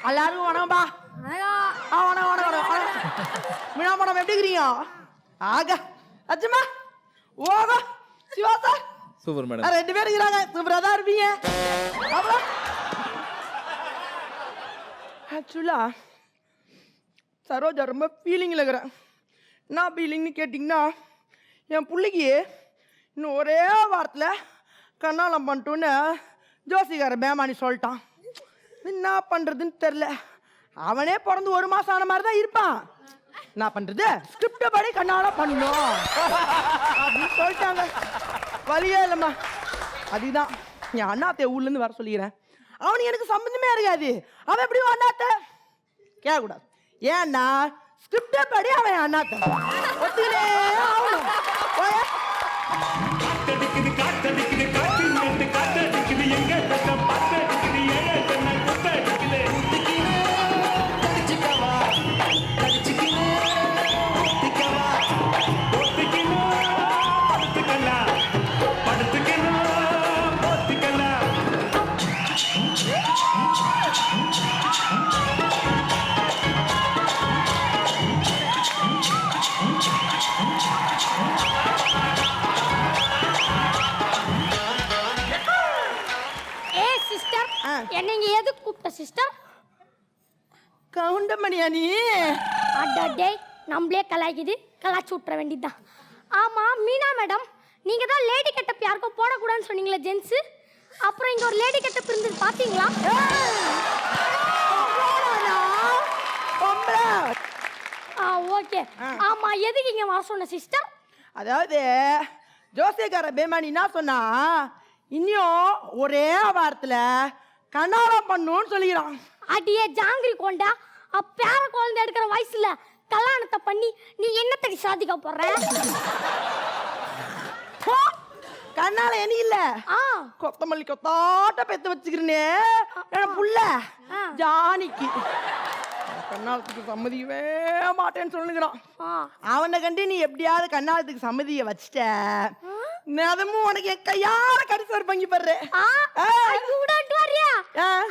எல்லாரும் வணக்கம்பா. மீனா மேடம் எப்படி இருக்கிறீங்க? ஆக அச்சுமா ஓகோ சிவாசா சூப்பர் மேடம். 2 பேர் இருக்கிறாங்க. சூப்பரா தான் இருப்பீங்க. அப்புறம் ஆக்சுவலா சரோஜா ரொம்ப ஃபீலிங்கில் இருக்கிறேன். என்ன ஃபீலிங்னு கேட்டிங்கன்னா, என் பிள்ளைக்கு இன்னும் ஒரே வாரத்தில் கண்ணாலம் பண்ணிட்டோன்னு ஜோசிகார பேமானி சொல்லிட்டான். என்ன பண்ணுறதுன்னு தெரில. அவனே பிறந்து 1 மாதம் ஆன மாதிரி தான் இருப்பான். என்ன பண்ணுறது, ஸ்கிரிப்டை படி கண்ணாலம் பண்ணணும் அப்படின்னு சொல்லிட்டாங்க. வழியே இல்லைம்மா. அதுதான் என் அண்ணாத்தைய ஊர்லேருந்து வர சொல்லிக்கிறேன். அவனுக்கு எனக்கு சம்மந்தமே இருக்காது. அவன் எப்படி அண்ணாத்த கேட்கக்கூடாது. ஏன்னா ஸ்கிரிப்டை படி அவன் அண்ணாத்த ஒத்துக்கினே ஆகணும். என்னங்க எது கூப்பிட்ட சிஸ்டர்? கவுண்டமணியா நீ? அடடே நம்மளே கலாய்க்குது, கலாய்ச்சி விட்டுற வேண்டியதுதான். ஆமாம் மீனா மேடம், நீங்கள் தான் லேடி கெட்டப் யாருக்கும் போடக்கூடாதுன்னு சொன்னீங்களே ஜென்ஸு. அப்புறம் இங்கே ஒரு லேடி கெட்டப் இருந்தது பார்த்தீங்களா? ஓகே. ஆமாம், எதுக்கு இங்கே வர சொன்ன சிஸ்டர்? அதாவது ஜோசியக்கார பேமானி என்ன சொன்னா, இன்னும் ஒரே வாரத்தில் கண்ணாலம் பண்ணுன்னு சொல்லிக்கிறான். அடியே ஜாங்கிரி கொண்டா, பேர குழந்தை எடுக்கிற வயசுல கல்யாணத்தை பண்ணி நீ என்னத்தடி சாதிக்க போற? கண்ணால என்ன இல்ல, கொத்தமல்லி கொத்தாட்ட பெத்து வச்சுக்கிறனே புள்ள ஜானிக்கு கண்ணாலத்துக்கு சம்மதியவே மாட்டேன்னு சொல்லுங்கிறான். அவனை கண்டு நீ எப்படியாவது கண்ணாலத்துக்கு சம்மதிய வச்சிட்ட, நதமும் உனக்கு என் கையால கடிச்சு பங்கி படுற.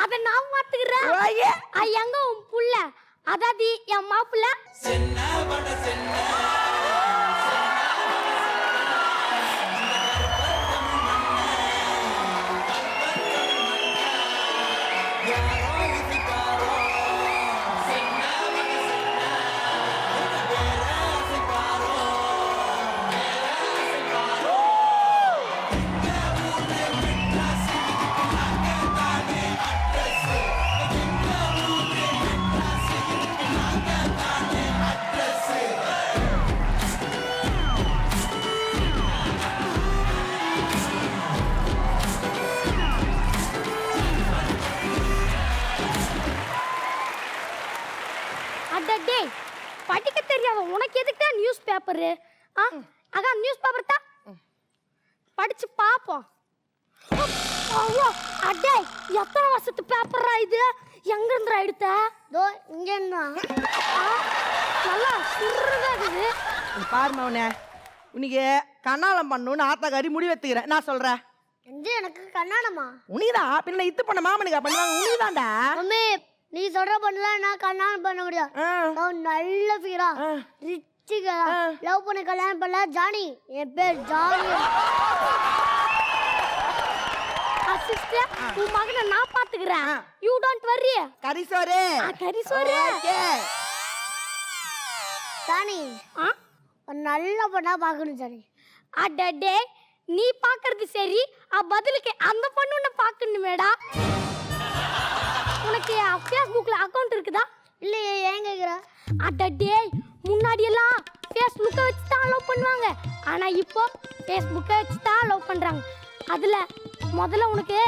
அத நான் மாத்துக்கிறேன். எங்க உன் புள்ள, அதாவது என் மாப்புள்ள. படிக்க தெரியாத உனக்கு எதுக்கு நியூஸ் பேப்பரு? அதான் நியூஸ் பேப்பர் தான் படிச்சு பாப்போம். அடே எத்தனை வருஷத்து பேப்பரா இது? எங்க இருந்து எடுத்த? இங்க நல்லா சுருதா இருக்குது. பாருமா உன்ன, உனக்கு கண்ணாலம் பண்ணணும்னு ஆத்தாக்காரி முடிவு எடுத்துக்கிறேன். நான் சொல்றேன், எனக்கு கண்ணாடமா உனிதான் பின்ன இத்து பண்ண மாமனுக்கா பண்ணுவாங்க. உனிதான்டா மம்மி, நீ சொல்ற பண்ணல நான் கல்யாணம் பண்ண முடியாது. நான் நல்ல ஃபீரா ரிச்சுக்கா லவ் பண்ண கல்யாணம் பண்ணல. ஜானி, என் பேர் ஜானி. சிஸ்டர், உன் மகனை நான் பாத்துக்கிறேன். You don't worry. கரிசோரே கரிசோரே. ஜானி, நல்ல பொண்ணா பாக்கணும் ஜானி. அடடே, நீ பாக்குறது சரி, பதிலுக்கு அந்த பொண்ணு உன்னை பாக்கணுமேடா. உனக்கு ஃபேஸ்புக்ல அக்கவுண்ட் இருக்குதா? இல்லையே, ஏன் கேக்குற? அடடே, முன்னாடி எல்லாம் ஃபேஸ்புக்கை வச்சு தான் லவ் பண்ணுவாங்க. ஆனா இப்போ ஃபேஸ்புக்கை வச்சு தான் லவ் பண்றாங்க. அதுல முதல்ல உனக்கு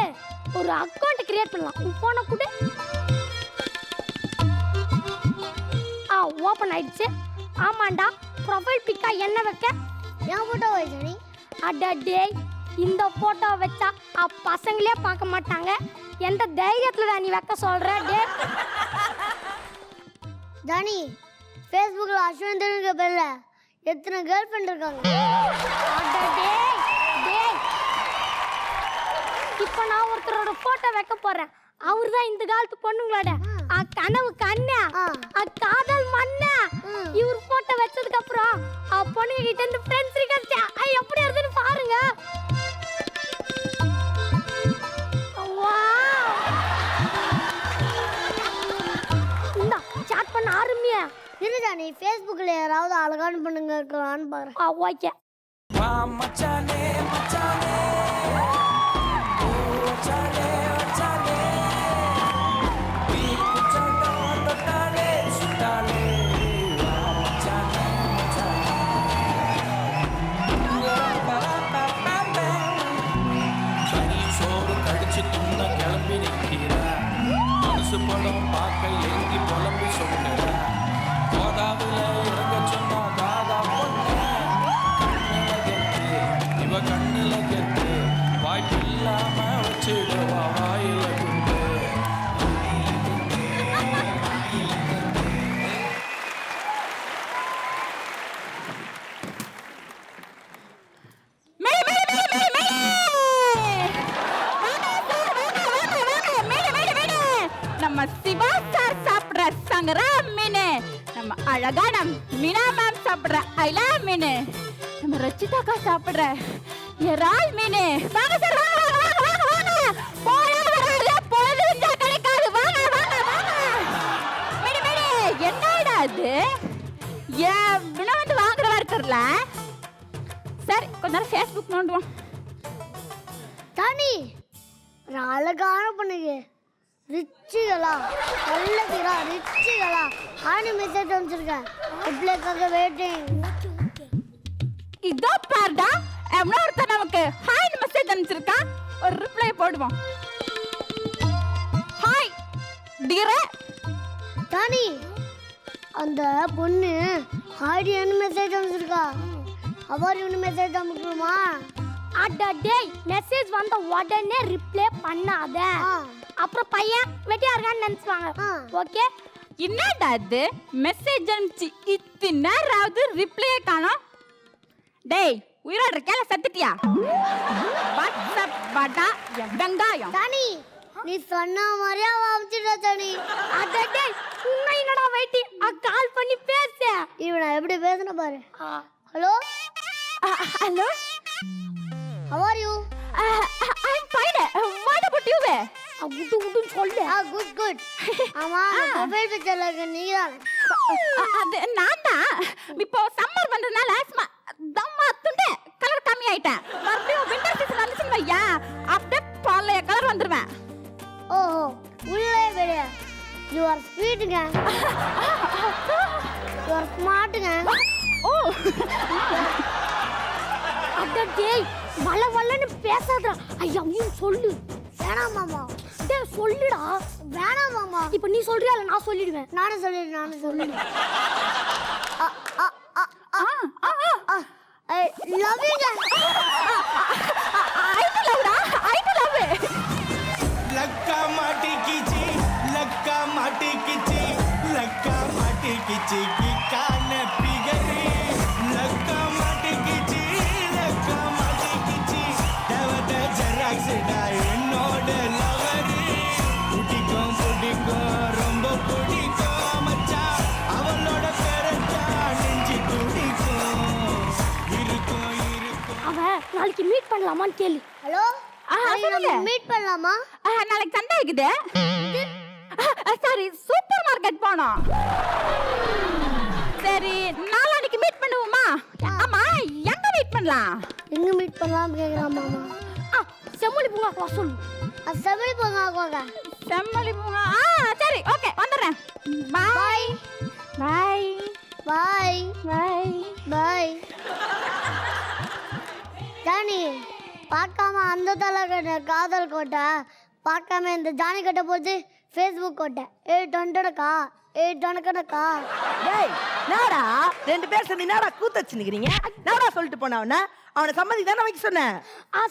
ஒரு அக்கவுண்ட் கிரியேட் பண்ணலாம். உன் போனை கூட ஓப்பன் ஆயிடுச்சு. ஆமாண்டா, ப்ரொஃபைல் பிக்கா என்ன வைக்க? என் ஃபோட்டோ வை ஜானி. அடடே, இந்த ஃபோட்டோ வச்சா பசங்களே பார்க்க மாட்டாங்க. எந்த தைரியத்தில் நீ வைக்க சொல்கிற? டே ஜானி, ஃபேஸ்புக்கில் அஸ்வின் தெரியுங்க பேர்ல எத்தனை கேர்ள் ஃப்ரெண்ட் இருக்காங்க. அடடே, டேய், இப்போ நான் ஒருத்தரோட ஃபோட்டோ வைக்க போகிறேன். அவர் தான் இந்த காலத்து பொண்ணுங்களோட கனவு கண்ணா, காதல் மண்ணா. இவர் போட்டோ வச்சதுக்கு அப்புறம் பொண்ணுங்க கிட்ட இருந்து ஃப்ரெண்ட்ஸ் ரிக்வெஸ்ட் எப்படி இருக்குன்னு பாருங்க. இந்தா சாட் பண்ண ஆரம்பியா. இரு ஜானி, ஃபேஸ்புக்கில் யாராவது அழகான பொண்ணுங்க இருக்கலான்னு பாரு. ஓகே. படம் பார்க்க ஏங்கி புலம்பி சொல்லுற கோதாவில இறங்க சொன்னா தாதா பொண்ணு கண்ணில கெத்து இவ கண்ணில கெத்து வாய்ப்பு இல்லாம வச்சிடுவா வாயில குண்டு. நம்ம சிவா சார் சாப்பிடுற சங்கரா மீன், நம்ம அழகான மீனா மேம் சாப்பிடுற ஐலா மீன், நம்ம ரச்சிதாக்கா சாப்பிடுற இறால் மீன். வாங்க சார், வாங்க வாங்க வாங்க வாங்க வாங்க. போயா வராத பொழுது விட்டா கிடைக்காது. வாங்க வாங்க வாங்க. மீனு மீனு, என்னடா அது? ஏன் வந்து வாங்குற இருக்கிறல? சரி, கொஞ்ச நேரம் ஃபேஸ்புக் நோண்டுவோம். ஜானி, ஒரு அழகான பொண்ணுங்க ரிச்சுகளா நல்லதுரா ரிச்சுகளா ஆனி மெசேஜ் அனுப்பிச்சிருக்கேன். ரிப்ளைக்காக வெயிட்டிங். இதோ பாருடா, எவ்வளோ ஒருத்தர் நமக்கு ஹாய் மெசேஜ் அனுப்பிச்சிருக்கா. ஒரு ரிப்ளை போடுவோம். ஹாய் டியரே. ஜானி, அந்த பொண்ணு ஹாய்டின்னு மெசேஜ் அனுப்பிச்சிருக்கா. அவர் இவனு மெசேஜ் அனுப்பணுமா? அடடே, மெசேஜ் வந்த உடனே ரிப்ளை பண்ணாத. அப்புறம் பையன் வெட்டியா இருக்கான்னு நினைச்சுவாங்க. ஓகே. என்னடா இது, மெசேஜ் அனுப்பிச்சு இத்தனை நேராவது ரிப்ளையே காணோம். டேய், உயிரோட இருக்கியா செத்துட்டியா? வாட்ஸ்அப் வாடா வெங்காயம். ஜானி, நீ சொன்ன மாதிரியா வாமிச்சிட்டா ஜானி. அடடே, உன்னை என்னடா வெயிட்டி கால் பண்ணி பேச. இவனை எப்படி பேசுன பாரு. Hello hello, how are you? I'm fine. What about you? Good குட்டுன்னு சொல்லு. Good good. ஆமா, மொபைல் பிக்சர்ல இருக்க நீதான். அது நான் தான். இப்போ சம்மர் வந்ததுனால தம்மா துண்டே கலர் கம்மி ஆயிட்டேன். மறுபடியும் வின்டர் சீசன் வந்துச்சுன்னு வையா, அப்படியே பழைய கலர் வந்துருவேன். ஓஹோ, உள்ளே வெளியே. யூ ஆர் ஸ்வீட்டுங்க. யூ ஆர் ஸ்மார்ட்டுங்க. ஓ, அடடே, வள வளன்னு பேசாதடா. ஐயா, நீ சொல்லு. வேணாம் மாமா. டேய் சொல்லுடா. வேணாம் மாமா. இப்போ நீ சொல்றியா இல்ல நான் சொல்லிடுவேன்? நானும் சொல்லிடுவேன். I love you. I love லக்கா மாட்டி கிச்சி லக்கா மாட்டி கிச்சி லக்கா மாட்டி கிச்சி की कान पिगरी लक्का माटी किची लक्का माटी किची देवत जराक्स डाय नोड लवरी पुटिको ரொம்ப புடிக்கோ மச்சா அவளோட பேரச்சா நெஞ்சி துடிக்கோ இருக்கோ அவன் நாளைக்கு மீட் பண்ணலாமான்னு கேளு. ஹலோ, சொல்லுங்க. மீட் பண்ணலாமா? நாளைக்கு சண்டை இருக்குது. சாரி, சூப்பர் மார்க்கெட் போனோம். சரி, நாளைக்கு மீட் பண்ணுவோமா? ஆமா, எங்க மீட் பண்ணலாம்? எங்க மீட் பண்ணலாம் கேக்குறான் மாமா. செம்மொழி பூங்கா வா சொல்லு. செம்மொழி போங்க. செம்மொழி பூங்கா. சரி, ஓகே, வந்துடுறேன். பாய் பாய் பாய் பாய் பாய். ஜானி, பார்க்காம அந்த தலை கட்ட காதல் கோட்டை, பார்க்காம இந்த ஜானி கட்ட போச்சு ஃபேஸ்புக் கோட்டை. 800க்கா டனக்கா டேய் நாடா 2 பேர் சேர்ந்து நாடா கூத்து வச்சுக்கிறீங்க. நாடா சொல்லிட்டு போன அவனை சம்மதி தானே வைக்க சொன்னேன்.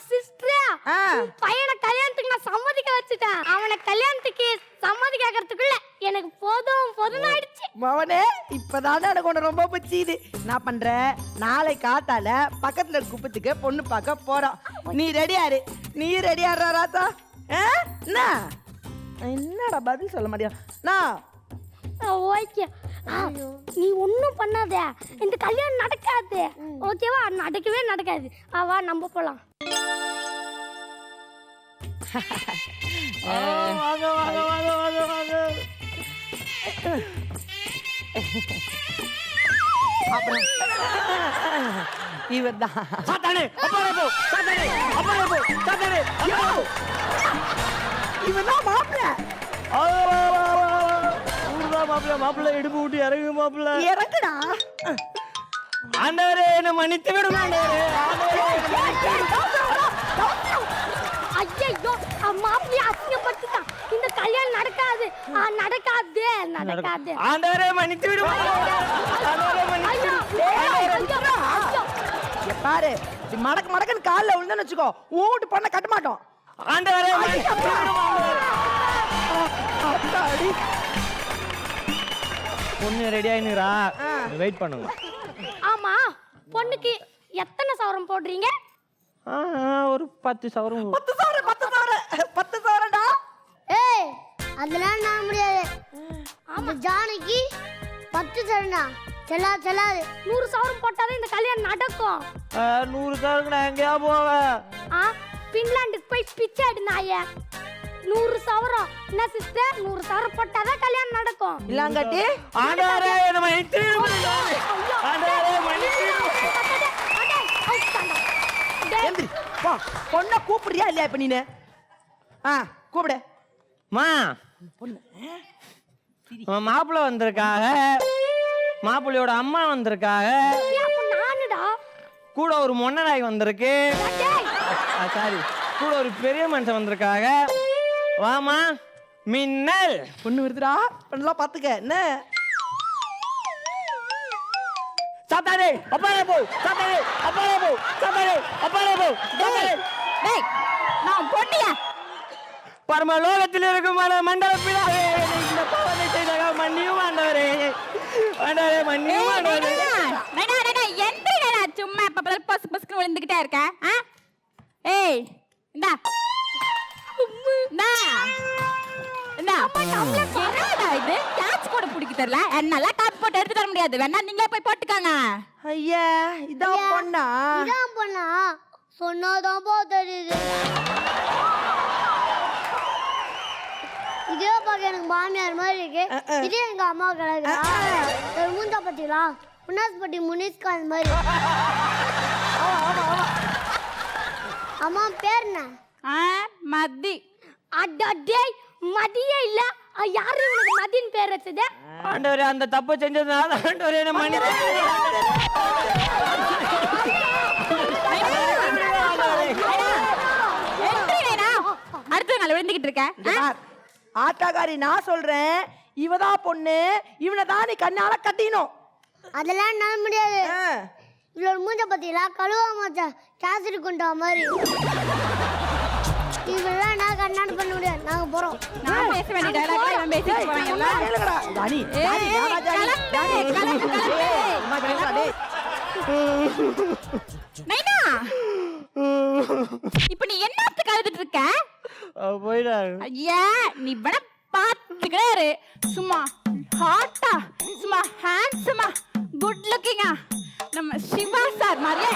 சிஸ்டர் ஆ. பையனை கல்யாணத்துக்கு நான் சம்மதிக்க வச்சுட்டேன். அவனை கல்யாணத்துக்கு சம்மதி கேட்கறதுக்குள்ள எனக்கு போதும் ஆயிடுச்சு. மவனே இப்பதானே எனக்கு ஒன்று ரொம்ப பிடிச்சிது. நான் பண்றேன், நாளை காத்தால பக்கத்துல குப்பத்துக்கு பொண்ணு பார்க்க போறோம். நீ ரெடியாரு. நீ ரெடியாடுறா ராத்தா? என்ன என்னடா பதில் சொல்ல மாட்டியா? நான் ஓகே. நீ ஒன்றும் பண்ணாத, இந்த கல்யாணம் நடக்காது. ஓகேவா? நடக்கவே நடக்காது. வா நம்ம போலாம். வாங்க வாங்க வாங்க வாங்க வாங்க. அப்புறம் இவர் தான் இவன் தான் மாப்பிள்ள. மாப்பிள்ள இடுப்பு விட்டு இறங்கு மாப்பிள்ள. இறங்குடா. ஆண்டவரே என்ன மன்னித்து விடும் ஆண்டவரே. ஐயோ மாப்பிள்ளைய அசிங்கப்படுத்திட்டான். இந்த கல்யாணம் நடக்காது. நடக்காது. ஆண்டவரே மன்னித்து விடும். ஆண்டவரே மன்னித்து இங்க பாரு, இப்படி மடக்கு மடக்குன்னு காலில் விழுந்தேன்னு வச்சுக்கோ, ஊட்டு பண்ண கட்ட மாட்டோம். ஆண்டவரே மன்னித்து விடும். அத்தாடி. பொண்ணு ரெடி ஆயினுரா, வெயிட் பண்ணுங்க. ஆமா, பொண்ணுக்கு எத்தனை சவரம் போடுறீங்க? ஒரு 10 சவரம். 10 சவரம் 10 சவரம்டா. ஏய் அதெல்லாம் நான் முடியாது. அந்த ஜானகி 10 சரணா செல்லாது. 100 சவரம் போட்டாதான் இந்த கல்யாணம் நடக்கும். 100 சவரம் நான் எங்கேயா போவேன்? பின்லாண்டுக்கு போய் பிச்சை எடு நாயே. 100 சவரம் என்ன சிஸ்டர்? 100 சவரம் போட்டாதான் கல்யாணம் நடக்கும். இல்லாங்கட்டி ஆண்டவரே என்ன மன்னித்து விடும். ஆண்டவரே மன்னித்து விடும். எந்திரி வா. பொண்ணை கூப்பிடுறியா இல்லையா இப்ப நீனு? கூப்பிடு. மா மாப்பிள்ளை வந்திருக்காக, மாப்பிள்ளையோட அம்மா வந்திருக்காக, நானுடா கூட ஒரு மொன்னடாய் வந்திருக்கு. சாரி, கூட ஒரு பெரிய மனுஷன் வந்திருக்காக. வாமா மின்னல். பொண்ணு வருதுடா. பொண்ணுலாம் பாத்துக்க. என்ன சாத்தானே அப்பாலே போ, சாத்தானே அப்பாலே போ, சாத்தானே அப்பாலே போ. டேய் நான் பொண்ணியா? பரமலோகத்தில் இருக்கும் மண்டல பிதாவே, இந்த பாவத்தை செய்தாக மன்னியும் ஆண்டவரே. ஆண்டவரே மன்னியும் ஆண்டவரே. எந்திரடா, சும்மா இப்ப பஸ் பஸ்க்கு விழுந்துகிட்டே இருக்க. ஏய் இந்தா என்னடா இது? கேட்ச் கூட பிடிக்க தெரியல. என்னால காப்பி போட்டு எடுத்து தர முடியாது. வேணா நீங்களே போய் போட்டுக்காங்க. ஐயா இதான் பொண்ணா? இதான் பொண்ணா? சொன்னாதான் போ தெரியுது. இதே பார்க்க எனக்கு மாமியார் மாதிரி இருக்கு. இதே எங்க அம்மா கிடையாது. ஒரு மூஞ்சா பட்டிங்களா? முன்னாஸ்பட்டி முனிஸ்கான் மாதிரி. அம்மா பேர் என்ன? மதி. அடடே மதியே இல்ல. யாரு உனக்கு மதின்னு பேர் வச்சது? ஆண்டவரே அந்த தப்பு செஞ்சதுனால ஆண்டவரே என்ன மன்னித்து அடுத்த நாள் விழுந்துகிட்டு இருக்க. ஆட்டாக்காரி நான் சொல்றேன், இவதான் பொண்ணு. இவனை தான் நீ கண்ணால கட்டினோம். அதெல்லாம் நான் முடியாது. இவ்வளோ மூஞ்ச பத்திலா கழுவா மாச்சா கேசரி கொண்டா மாதிரி. இவெல்லாம் நான் கண்ணாடி பண்ண முடியாது. நாங்க போறோம். நான் பேச வேண்டிய டயலாக் இவன் பேசிட்டு போறாங்கல்ல. டானி நைனா இப்ப நீ என்னத்துக்கு அழுதுட்டு இருக்க? போயிடாரு. ஐயா நீ வேணா பாத்துக்கிட்டே இரு. சும்மா ஹாட்டா, சும்மா ஹேண்ட்ஸமா, குட் லுக்கிங்கா நம்ம சிவா சார் மாதிரியே.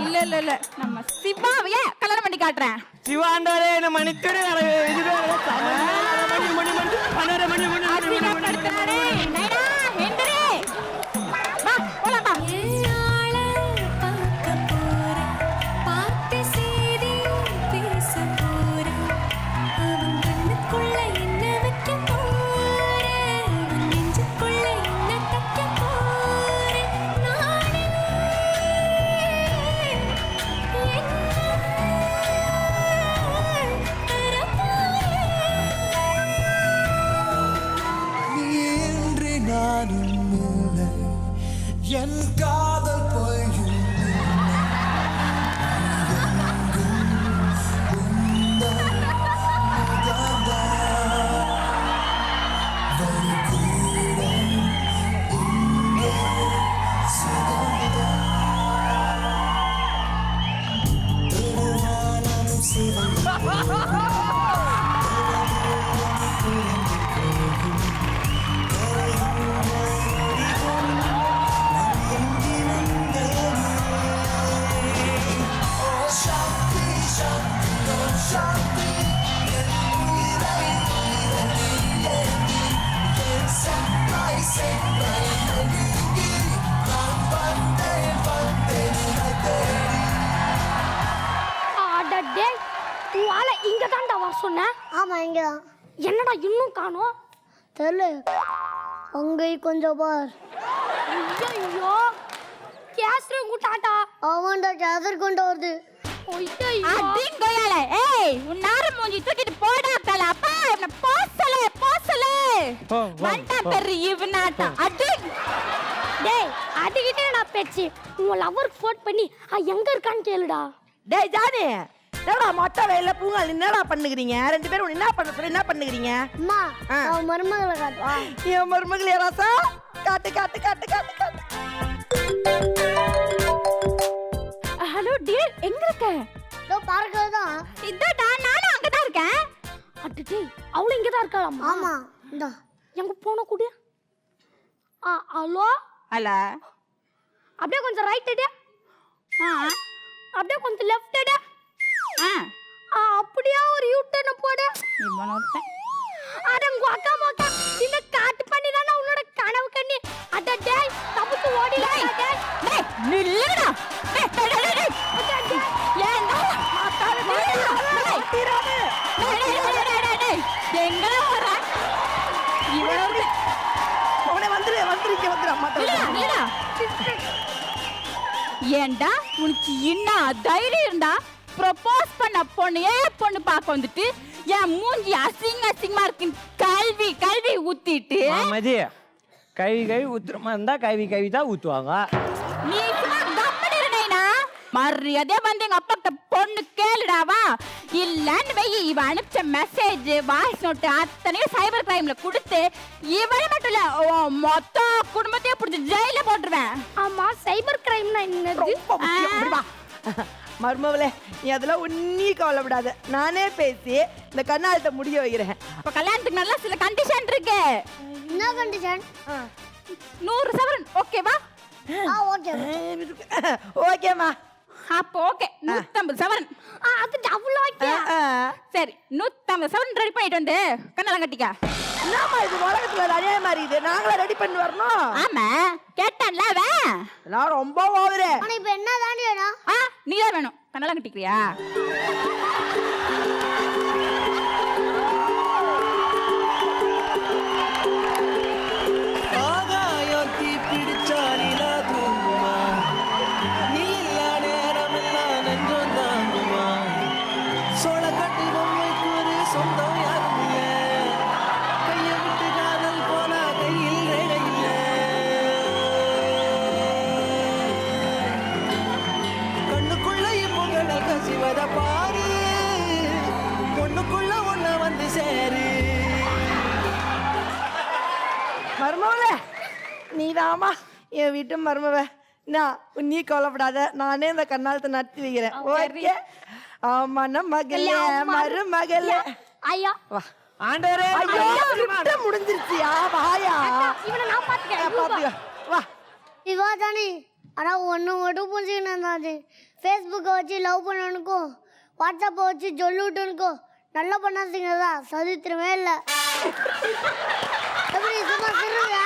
இல்ல நம்ம சிவாவையே கல்யாணம் பண்ணி காட்டுறேன். சிவாண்டவரே என்ன மன்னித்துடு. நானும் இல்லை என் காதல் பொய்யும் அடடே உன் ஆளை இங்க தான்டா வர சொன்னேன். ஆமா இங்கதான். என்னடா இன்னும் காணோம்? தெரியல, அங்கே கொஞ்சம் பார். ஐயோ கேஸ்ட்ரும் கூட்டாட்டா. அவன்டா கேசர் கொண்டு வருது. ஐயோ அடிங்கோயால ஏய் உன்னார மூஞ்சி தூக்கிட்டு போடா கலப்பா என்ன போசலே போ, போ, மண்டா போ. பெரிய இவனாட்டா அடி டேய் அதுகிட்டே நான் பேச்சு. உன் லவருக்கு ஃபோன் பண்ணி எங்க இருக்கான்னு கேளுடா. டேய் ஜானி, என்னடா மொட்டை வெயில பூங்கால் என்னடா பண்ணுகிறீங்க? 2 பேரும் என்ன பண்ண சொல்லி என்ன பண்ணுகிறீங்க? அம்மா அவன் மருமகளை காட்டுவா. என் மருமகளே ராசா, காட்டு காட்டு காட்டு காட்டு காட்டு. ஹலோ டியர் எங்க இருக்க இதோ பார்க்கறது தான். இதடா நானும் அங்க தான் இருக்கேன் அடடே அவளும் இங்க தான் இருக்காளாமா. ஆமா இந்தா. எங்க போன கூட. ஹலோ அல அப்படியே கொஞ்சம் ரைட் அடி. ஆ அப்படியே கொஞ்சம் லெஃப்ட் அடி. ஆ அப்படியே ஒரு யூ டர்ன் போடு. இவன் ஒருத்தன் அட உங்க அக்கா மொக்கா இந்த காட்டு பண்ணி தான உன்னோட கனவு கண்ணி. அட டேய் தப்பிச்சு ஓடிடா டேய். டேய் நில்லுடா டேய் ஏன்டா மாத்தாத டேய் தீராது. டேய் எங்க வர இவனோட அவனே வந்துரு இங்க வந்துரு அம்மா இல்லடா ஏன்டா உனக்கு என்ன தைரியம் இருந்தா ப்ரொபோஸ் பண்ண பொண்ணு பார்க்க வந்துட்டு என் மூஞ்சி அசிங்கமா இருக்கு கல்வி ஊத்திட்டு மதி கழுவி ஊத்துறமா இருந்தா கழுவி தான் ஊத்துவாங்க. நீ சும்மா கம்மனு இருந்தேனா மரியாதையா வந்து எங்க அப்பா கிட்ட பொண்ணு கேளுடாவா இல்லன்னு வை. இவ அனுப்பிச்ச மெசேஜ் வாய்ஸ் நோட்டு அத்தனையும் சைபர் கிரைம்ல கொடுத்து இவனை மட்டும் இல்ல மொத்த குடும்பத்தையே பிடிச்சி ஜெயில போட்டுருவேன். ஆமா சைபர் கிரைம்னா என்னது? ரொம்ப முக்கியம். இப்படி வா. மருமவளே, நீ அதெல்லாம் உன்னி கவலைப்படாத. நானே பேசி இந்த கண்ணாலத்தை முடிய வைக்கிறேன். இப்ப கல்யாணத்துக்கு நல்லா சில கண்டிஷன் இருக்கு. என்ன கண்டிஷன்? 100 சவரன் ஓகேவா? ஓகே. ஓகேம்மா. அப்போ ஓகே 150 சவரன். அது டபுள் ஓகே. சரி 150 சவரன் ரெடி பண்ணிட்டு வந்து கண்ணெல்லாம் கட்டிக்க. என்னம்மா இது உலகத்துல நிறைய மாதிரி இது? நாங்களே ரெடி பண்ணி வரணும். ஆமா கேட்டான்ல அவன். நான் ரொம்ப ஓவரு. ஆனா இப்ப என்ன தாண்டி வேணும்? நீதான் வேணும் கண்ணெல்லாம் கட்டிக்கிறியா? ஆகாயம் தீ பிடிச்சா நிலா தூங்குமா நீ இல்லா நேரமெல்லாம் நெஞ்சம் தாங்குமா சோழ கட்டு பொம்மைக்கு ஒரு சொந்தம் யாரும் இல்ல கையை விட்டு காதல் போனா கையில் ரேகை இல்ல கண்ணுக்குள்ள இப்புகழ கசிவத பாரு பொண்ணுக்குள்ள ஒண்ணு வந்து சேரு மருமவளே, நீதாம்மா என் வீட்டு மருமவ. நான் நீ கவலைப்படாத, நானே இந்த கண்ணாலத்தை நடத்தி வைக்கிறேன். ஓகே ஆமான மகளே மருமகளே. ஐயா வா. ஆண்டவரே ஐயோ விட்டு முடிஞ்சிருச்சியா? வாயா. இவனை நான் பாத்துக்கிறேன். பாத்துக்க. வா. இவா தானே. ஆனா ஒன்று மட்டும் புரிஞ்சுக்கணும். ஃபேஸ்புக்கை வச்சு லவ் பண்ணனுக்கும் வாட்ஸ்அப்பை வச்சு சொல்லிவிட்டனுக்கும் நல்லா பண்ணாதீங்க தான் சரித்திரமே இல்லை. எப்படி சும்மா சொல்லுங்க.